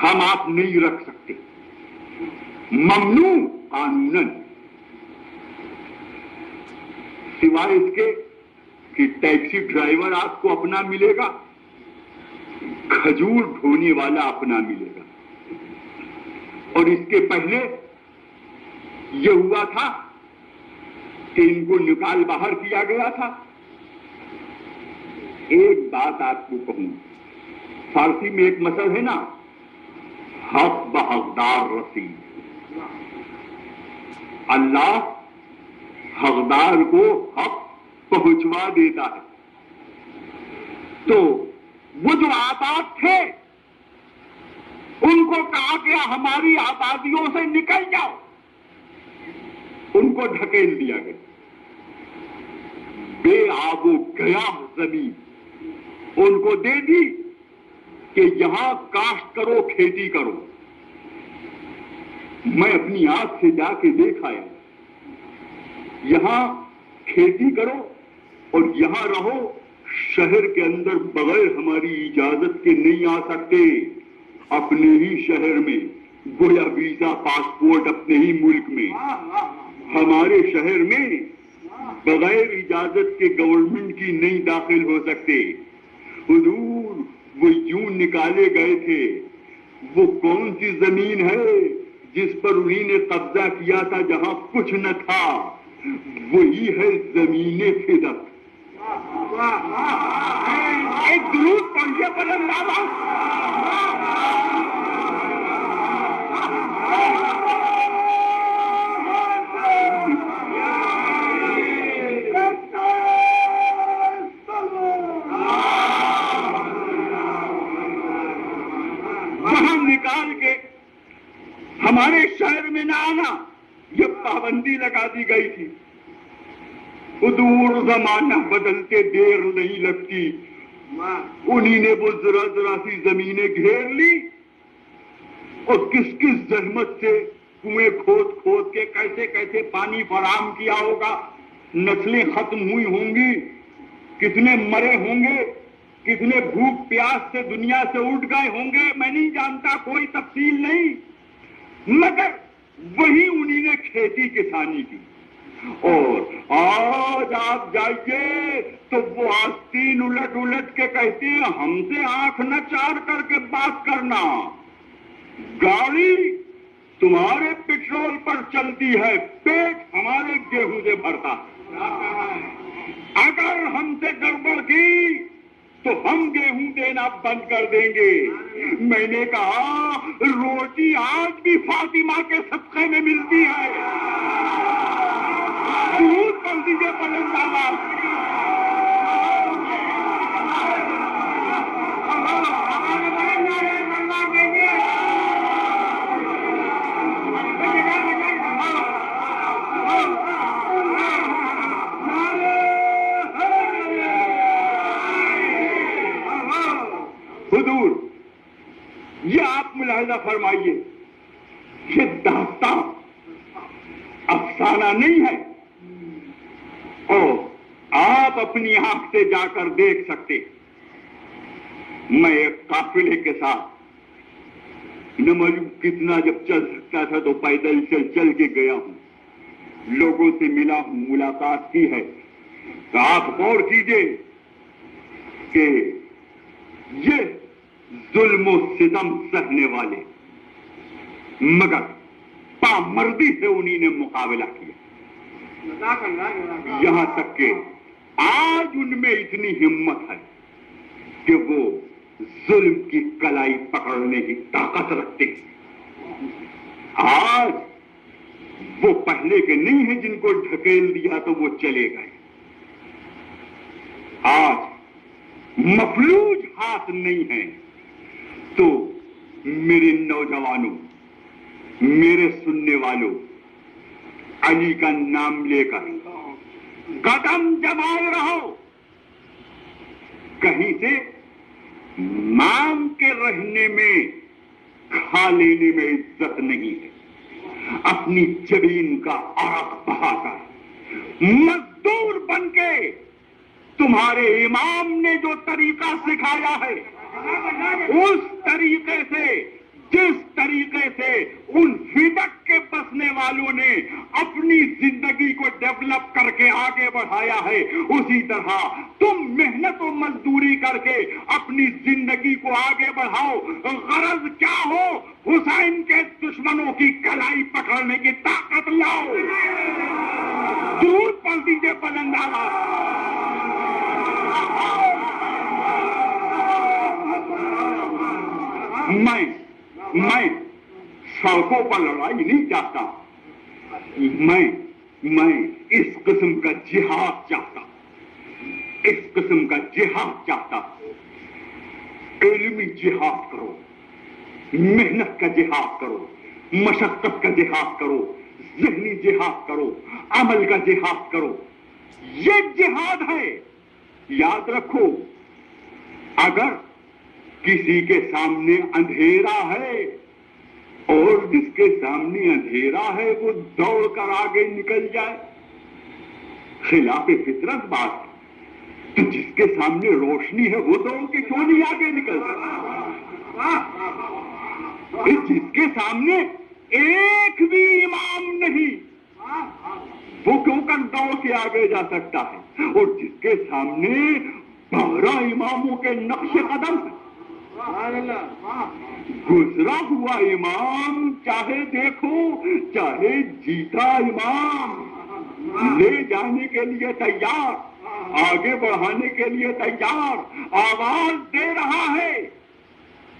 ہم آپ نہیں رکھ سکتے، ممنوع قانوناً، سوائے اس کے کہ ٹیکسی ڈرائیور آپ کو اپنا ملے گا، کھجور ڈھونے والا اپنا ملے گا۔ اور اس کے پہلے یہ ہوا تھا کہ ان کو نکال باہر کیا گیا تھا۔ ایک بات آپ کو کہوں، فارسی میں ایک مثل ہے نا، حق بحقدار رسید، اللہ حقدار کو حق پہنچوا دیتا ہے۔ تو وہ جو آباد تھے ان کو کہا کہ ہماری آبادیوں سے نکل جاؤ، ان کو ڈھکیل دیا گیا۔ بے آب و گیا زمین ان کو دے دی کہ یہاں کاشت کرو، کھیتی کرو۔ میں اپنی آنکھ سے جا کے دیکھ آیا، یہاں کھیتی کرو اور یہاں رہو، شہر کے اندر بغیر ہماری اجازت کے نہیں آ سکتے۔ اپنے ہی شہر میں گویا ویزا پاسپورٹ اپنے ہی ملک میں، ہمارے شہر میں بغیر اجازت کے گورنمنٹ کی نہیں داخل ہو سکتے۔ حضور وہ یوں نکالے گئے تھے، وہ کون سی زمین ہے جس پر انہی نے قبضہ کیا تھا جہاں کچھ نہ تھا؟ وہی ہے زمین فدق۔ ایک درود پڑھیے بلند آواز۔ وہاں نکال کے ہمارے شہر میں نہ آنا، یہ پابندی لگا دی گئی تھی۔ حضور زمانہ بدلتے دیر نہیں لگتی، انہی نے وہ ذرا ذرا سی زمینیں گھیر لی اور کس کس زحمت سے کنویں کھود کھود کے کیسے کیسے پانی فراہم کیا ہوگا، نسلیں ختم ہوئی ہوں گی، کتنے مرے ہوں گے، کتنے بھوک پیاس سے دنیا سے اٹھ گئے ہوں گے، میں نہیں جانتا، کوئی تفصیل نہیں، مگر وہی انہی نے کھیتی کسانی کی۔ اور آج آپ جائیے تو وہ آستین الٹ الٹ کے کہتے ہیں ہم سے آنکھ نہ چار کر کے بات کرنا، گاڑی تمہارے پیٹرول پر چلتی ہے، پیٹ ہمارے گیہوں سے بھرتا ہے، اگر ہم سے گڑبڑ کی تو ہم گیہوں دینا بند کر دیں گے۔ میں نے کہا روٹی آج بھی فاطمہ کے صدقے میں ملتی ہے۔ درود پڑھ دیجیے بلند آواز۔ حضور یہ آپ ملاحظہ فرمائیے، یہ داستان افسانہ نہیں ہے، اور آپ اپنی آنکھ سے جا کر دیکھ سکتے۔ میں ایک قافلے کے ساتھ نہ معلوم کتنا جب چل سکتا تھا تو پیدل چل کے گیا ہوں، لوگوں سے ملا ہوں، ملاقات کی ہے۔ تو آپ غور کیجئے کہ یہ ظلم و ستم سہنے والے، مگر پامردی سے انہی نے مقابلہ کیا، یہاں تک کہ آج ان میں اتنی ہمت ہے کہ وہ ظلم کی کلائی پکڑنے کی طاقت رکھتے ہیں۔ آج وہ پہلے کے نہیں ہیں جن کو ڈھکیل دیا تو وہ چلے گئے، آج مفلوج ہاتھ نہیں ہیں۔ تو میرے نوجوانوں، میرے سننے والوں، علی کا نام لے کر قدم جمائے رہو، کہیں سے مانگ کے رہنے میں، کھا لینے میں عزت نہیں ہے۔ اپنی جبین کا عرق بہا کر مزدور بن کے تمہارے امام نے جو طریقہ سکھایا ہے اس طریقے سے اپنی زندگی کو آگے بڑھاؤ. غرض کیا ہو؟ حسین کے دشمنوں کی کلائی پکڑنے کی طاقت لاؤ. درود پڑھ دیجیے بلند آواز. میں سڑکوں پر لڑائی نہیں چاہتا. میں اس قسم کا جہاد چاہتا. اس قسم کا جہاد چاہتا. علمی جہاد کرو, محنت کا جہاد کرو, مشقت کا جہاد کرو, ذہنی جہاد کرو, عمل کا جہاد کرو. یہ جہاد ہے. یاد رکھو, اگر کسی کے سامنے اندھیرا ہے اور جس کے سامنے اندھیرا ہے وہ دوڑ کر آگے نکل جائے, خلاف فطرت بات ہے. تو جس کے سامنے روشنی ہے وہ دوڑ کے کیوں نہیں آگے نکل سکتا؟ جس کے سامنے ایک بھی امام نہیں وہ کیوں کر دوڑ کے آگے جا سکتا ہے؟ اور جس کے سامنے 12 اماموں کے نقش قدم گزرا ہوا امام چاہے دیکھو چاہے جیتا امام لے جانے کے لیے تیار, آگے بڑھانے کے لیے تیار, آواز دے رہا ہے,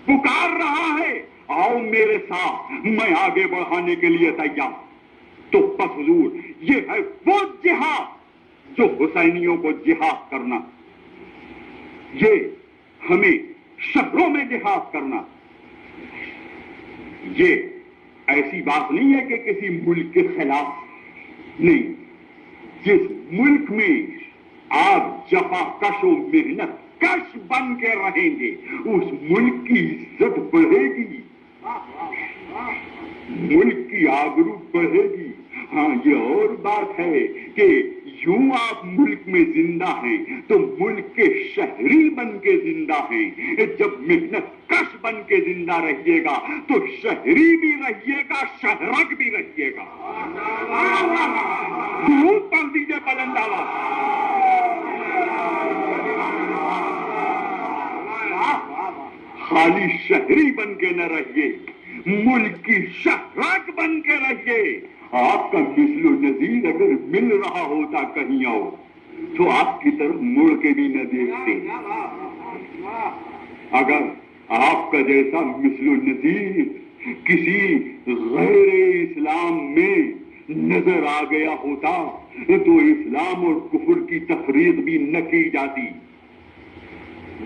پکار رہا ہے, آؤ میرے ساتھ, میں آگے بڑھانے کے لیے تیار. تو بس حضور یہ ہے وہ جہاد جو حسینیوں کو جہاد کرنا. یہ ہمیں شہروں میں جہاد کرنا. یہ ایسی بات نہیں ہے کہ کسی ملک کے خلاف نہیں. جس ملک میں آپ جفا کش و محنت کش بن کے رہیں گے اس ملک کی عزت بڑھے گی, ملک کی آبرو بڑھے گی. ہاں یہ اور بات ہے کہ یوں آپ ملک میں زندہ ہیں تو ملک کے شہری بن کے زندہ ہیں. جب محنت کش بن کے زندہ رہیے گا تو شہری بھی رہیے گا, شہرک بھی رہیے گا. درود پڑھ دیجیے بلند آواز. خالی شہری بن کے نہ رہیے, ملک کی شہرک بن کے رہیے. آپ کا مثل و نظیر اگر مل رہا ہوتا کہیں اور تو آپ کی طرف مڑ کے بھی نہ دیکھتے. اگر آپ کا جیسا مثل و نظیر کسی غیر اسلام میں نظر آ گیا ہوتا تو اسلام اور کفر کی تفریق بھی نہ کی جاتی,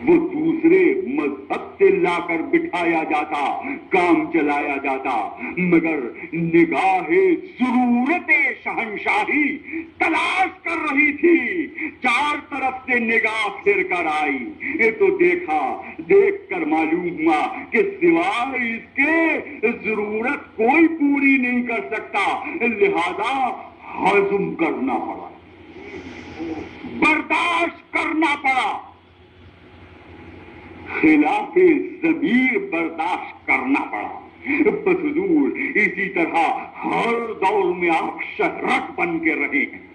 وہ دوسرے مذہب سے لا کر بٹھایا جاتا, کام چلایا جاتا. مگر نگاہ ضرورت شہنشاہی تلاش کر رہی تھی, چار طرف سے نگاہ پھر کر آئی تو دیکھا, دیکھ کر معلوم ہوا کہ سوائے اس کے ضرورت کوئی پوری نہیں کر سکتا, لہذا ہضم کرنا پڑا, برداشت کرنا پڑا, خلاف ضمیر برداشت کرنا پڑا. بس حضور اسی طرح ہر دور میں آپ شہرک بن کے رہے ہیں.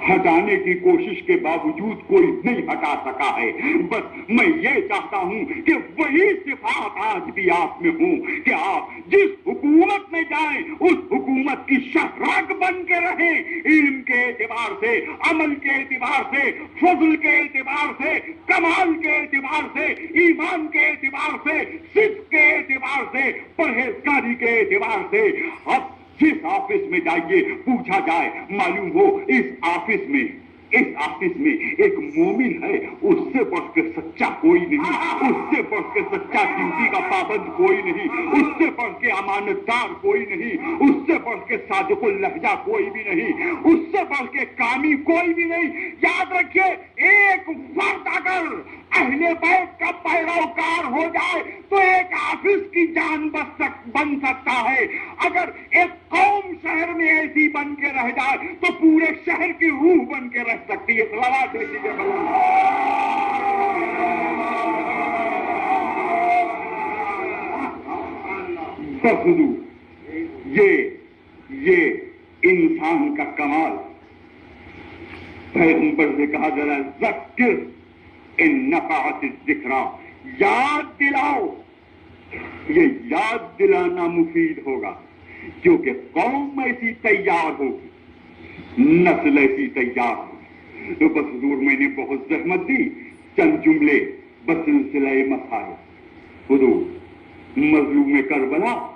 ہٹانے کی کوشش کے باوجود کوئی نہیں ہٹا سکا ہے. بس میں یہ چاہتا ہوں کہ وہی صفات آج بھی آپ میں ہوں کہ آپ جس حکومت میں جائیں اس حکومت کی شہرک بن کے رہیں, علم کے اعتبار سے, عمل کے اعتبار سے, فضل کے اعتبار سے, کمال کے اعتبار سے, ایمان کے اعتبار سے, صدق کے اعتبار سے, پرہیزگاری کے اعتبار سے. اب جس آفس میں جائیے پوچھا جائے معلوم ہو اس آفس میں ایک مومن ہے, اس سے بڑھ کے سچا کوئی نہیں, اس سے بڑھ کے سچا ڈیوٹی کا پابند کوئی نہیں, اس سے بڑھ کے امانت دار کوئی نہیں, اس سے بڑھ کے صادق اللہجہ کوئی بھی نہیں, اس سے بڑھ کے کامی کوئی بھی نہیں. یاد رکھیے ایک فرد اگر اہل بیت کا پیروکار ہو جائے تو ایک آفس کی جان بن سکتا ہے. اگر ایک قوم شہر میں ایسی بن ke رہ جائے تو پورے شہر کی روح بن کے رہ سکتی ہے. صلوات بھیجیے بلند. یہ انسان کا کمال. پیغمبر سے کہا ذرا ذکر ان نفعت الذکریٰ، یاد دلاؤ. یہ یاد دلانا مفید ہوگا کیونکہ قوم ایسی تیار ہوگی، نسل ایسی تیار ہوگی. تو بس حضور میں نے بہت زحمت دی، چند جملے بس سلسلہ مسائل. حضور مظلوم کربلا